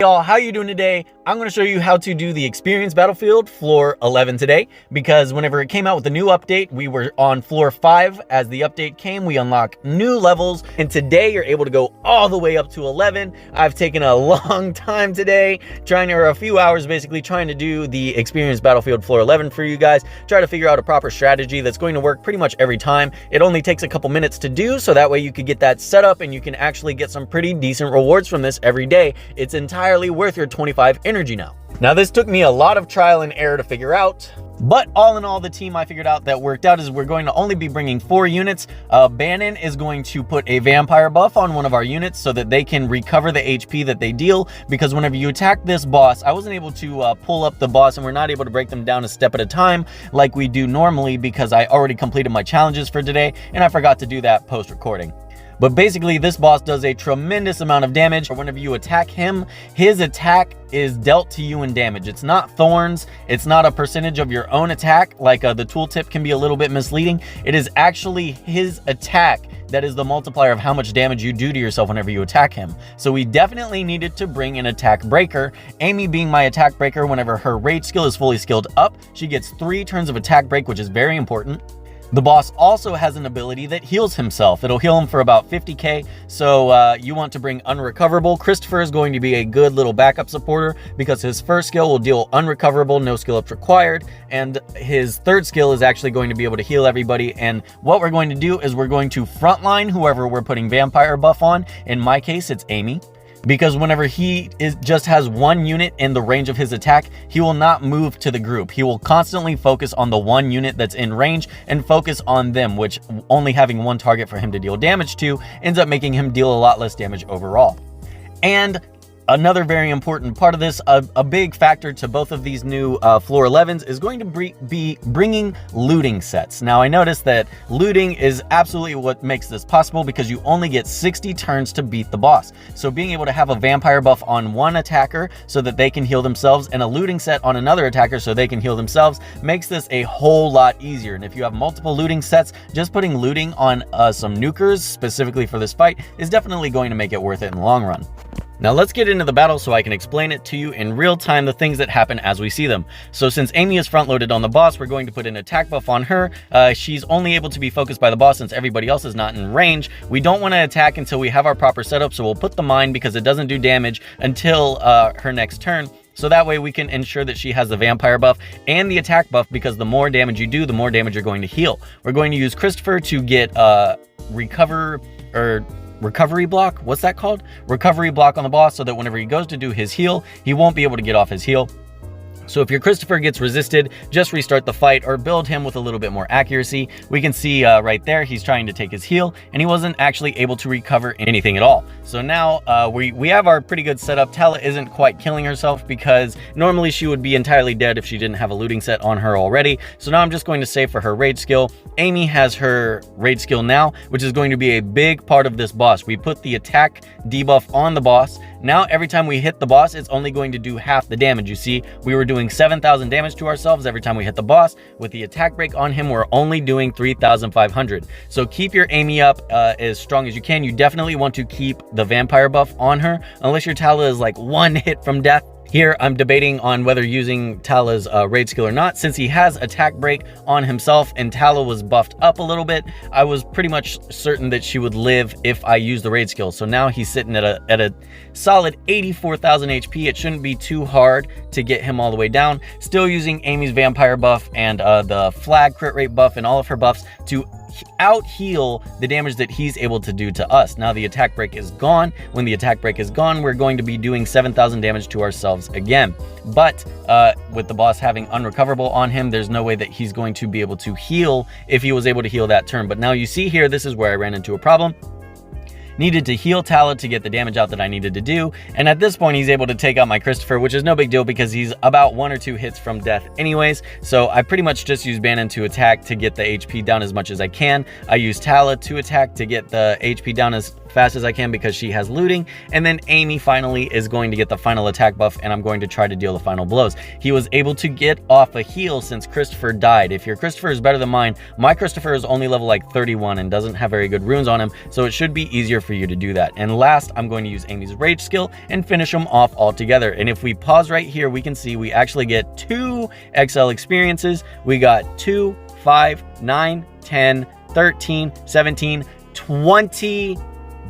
Y'all, how you doing today? I'm going to show you how to do the Experience Battlefield floor 11 today, because whenever it came out with the new update, we were on floor 5. As the update came, we unlocked new levels, and today you're able to go all the way up to 11. I've taken a long time today, a few hours basically, trying to do the Experience Battlefield floor 11 for you guys, try to figure out a proper strategy that's going to work pretty much every time. It only takes a couple minutes to do, so that way you could get that set up and you can actually get some pretty decent rewards from this every day. It's entirely worth your 25 energy now. Now, this took me a lot of trial and error to figure out, but all in all, the team I figured out that worked out is we're going to only be bringing 4 units. Bannon is going to put a vampire buff on one of our units so that they can recover the HP that they deal, because whenever you attack this boss, I wasn't able to pull up the boss, and we're not able to break them down a step at a time like we do normally because I already completed my challenges for today and I forgot to do that post-recording. But basically, this boss does a tremendous amount of damage. Whenever you attack him, his attack is dealt to you in damage. It's not thorns. It's not a percentage of your own attack, like the tooltip can be a little bit misleading. It is actually his attack that is the multiplier of how much damage you do to yourself whenever you attack him. So we definitely needed to bring an attack breaker. Amy being my attack breaker, whenever her rage skill is fully skilled up, she gets 3 turns of attack break, which is very important. The boss also has an ability that heals himself. It'll heal him for about 50k, so you want to bring Unrecoverable. Christopher is going to be a good little backup supporter because his first skill will deal Unrecoverable, no skill ups required, and his third skill is actually going to be able to heal everybody. And what we're going to do is we're going to frontline whoever we're putting vampire buff on. In my case, it's Amy, because whenever he just has 1 unit in the range of his attack, he will not move to the group. He will constantly focus on the 1 unit that's in range and focus on them, which only having 1 target for him to deal damage to ends up making him deal a lot less damage overall. And another very important part of this, a big factor to both of these new floor 11s is going to be bringing looting sets. Now, I noticed that looting is absolutely what makes this possible because you only get 60 turns to beat the boss. So being able to have a vampire buff on one attacker so that they can heal themselves and a looting set on another attacker so they can heal themselves makes this a whole lot easier. And if you have multiple looting sets, just putting looting on some nukers specifically for this fight is definitely going to make it worth it in the long run. Now let's get into the battle so I can explain it to you in real time, the things that happen as we see them. So since Amy is front loaded on the boss, we're going to put an attack buff on her. She's only able to be focused by the boss since everybody else is not in range. We don't want to attack until we have our proper setup, so we'll put the mine because it doesn't do damage until her next turn. So that way we can ensure that she has the vampire buff and the attack buff, because the more damage you do, the more damage you're going to heal. We're going to use Christopher to get recovery block. What's that called? Recovery block on the boss, so that whenever he goes to do his heal, he won't be able to get off his heal. So if your Christopher gets resisted, just restart the fight or build him with a little bit more accuracy. We can see right there, he's trying to take his heal and he wasn't actually able to recover anything at all. So now we have our pretty good setup. Tala isn't quite killing herself because normally she would be entirely dead if she didn't have a looting set on her already. So now I'm just going to save for her rage skill. Amy has her rage skill now, which is going to be a big part of this boss. We put the attack debuff on the boss. Now every time we hit the boss, it's only going to do half the damage. You see, we were doing 7,000 damage to ourselves every time we hit the boss. With the attack break on him, we're only doing 3,500. So keep your Amy up as strong as you can. You definitely want to keep the vampire buff on her, unless your Tala is like 1 hit from death. Here, I'm debating on whether using Tala's rage skill or not. Since he has attack break on himself and Tala was buffed up a little bit, I was pretty much certain that she would live if I used the rage skill. So now he's sitting at a solid 84,000 HP. It shouldn't be too hard to get him all the way down. Still using Amy's vampire buff and the flag crit rate buff and all of her buffs to out heal the damage that he's able to do to us. Now the attack break is gone. When the attack break is gone, we're going to be doing 7,000 damage to ourselves again. But with the boss having Unrecoverable on him, there's no way that he's going to be able to heal if he was able to heal that turn. But now you see here, this is where I ran into a problem. Needed to heal Tala to get the damage out that I needed to do, and at this point he's able to take out my Christopher, which is no big deal because he's about 1 or 2 hits from death anyways. So I pretty much just use Bannon to attack to get the HP down as much as I can. I use Tala to attack to get the HP down as fast as I can because she has looting. And then Amy finally is going to get the final attack buff, and I'm going to try to deal the final blows. He was able to get off a heal since Christopher died. If your Christopher is better than mine, my Christopher is only level like 31 and doesn't have very good runes on him, so it should be easier for you to do that. And last, I'm going to use Amy's rage skill and finish them off all together. And if we pause right here, we can see we actually get 2 XL experiences. We got 2, 5, 9, 10, 13, 17, 20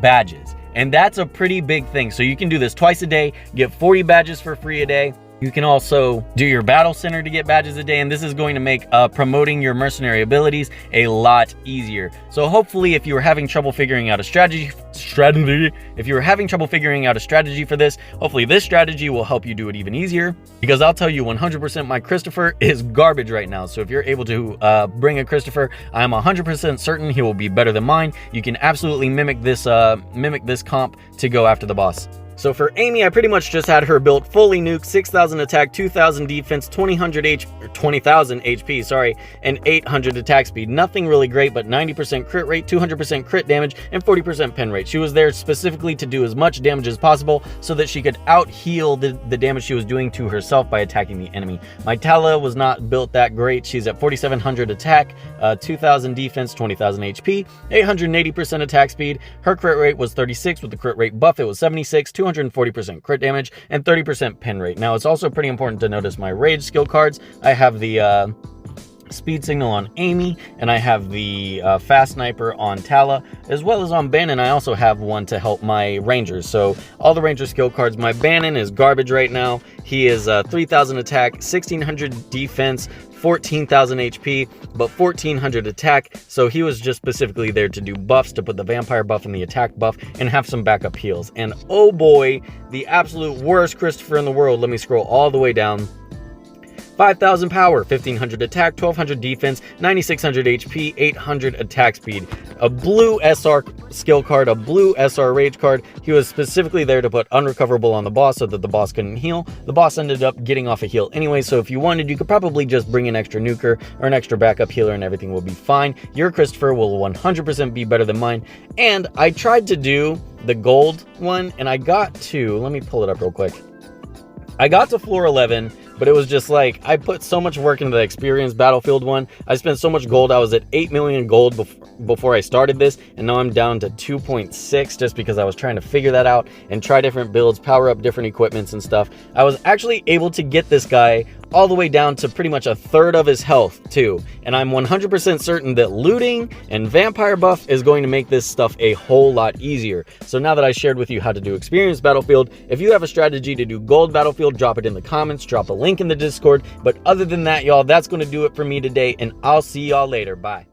badges. And that's a pretty big thing. So you can do this twice a day, get 40 badges for free a day. You can also do your battle center to get badges a day, and this is going to make promoting your mercenary abilities a lot easier. So hopefully, if you were having trouble figuring out a strategy for this, hopefully this strategy will help you do it even easier. Because I'll tell you 100% my Christopher is garbage right now. So if you're able to bring a Christopher, I'm 100% certain he will be better than mine. You can absolutely mimic this comp to go after the boss. So for Amy, I pretty much just had her built fully nuke, 6,000 attack, 2,000 defense, 20,000 HP, sorry, and 800 attack speed. Nothing really great, but 90% crit rate, 200% crit damage, and 40% pen rate. She was there specifically to do as much damage as possible so that she could out-heal the damage she was doing to herself by attacking the enemy. My Tala was not built that great. She's at 4,700 attack, 2,000 defense, 20,000 HP, 880% attack speed. Her crit rate was 36. With the crit rate buff, it was 76, 240% crit damage, and 30% pen rate. Now, it's also pretty important to notice my rage skill cards. I have the speed signal on Amy, and I have the fast sniper on Tala, as well as on Bannon. I also have one to help my rangers. So all the ranger skill cards. My Bannon is garbage right now. He is 3,000 attack, 1,600 defense, 14,000 HP, but 1,400 attack. So he was just specifically there to do buffs, to put the vampire buff and the attack buff, and have some backup heals. And oh boy, the absolute worst Christopher in the world. Let me scroll all the way down. 5,000 power, 1,500 attack, 1,200 defense, 9,600 HP, 800 attack speed. A blue SR skill card, a blue SR rage card. He was specifically there to put unrecoverable on the boss so that the boss couldn't heal. The boss ended up getting off a heal anyway, so if you wanted, you could probably just bring an extra nuker or an extra backup healer and everything will be fine. Your Christopher will 100% be better than mine. And I tried to do the gold one, and I got to, let me pull it up real quick. I got to floor 11, but it was just like, I put so much work into the experience battlefield one. I spent so much gold. I was at 8 million gold before I started this, and now I'm down to 2.6 just because I was trying to figure that out and try different builds, power up different equipments and stuff. I was actually able to get this guy all the way down to pretty much a third of his health too. And I'm 100% certain that looting and vampire buff is going to make this stuff a whole lot easier. So now that I shared with you how to do experience battlefield, if you have a strategy to do gold battlefield, drop it in the comments, drop a link in the Discord. But other than that, y'all, that's going to do it for me today, and I'll see y'all later. Bye.